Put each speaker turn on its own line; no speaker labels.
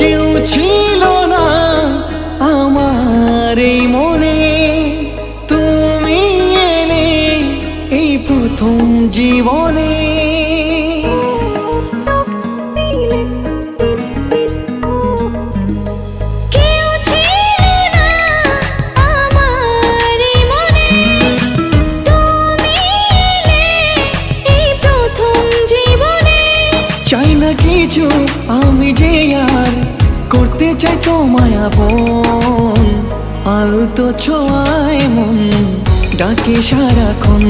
কেউ ছিল না আমার এই মনে, তুমি এলে এই প্রথম জীবনে। চাই না কিছু আমি যে আর করতে চাই তোমায় আপন, আলতো ছোঁয়ায় মন ডাকে সারাক্ষণ।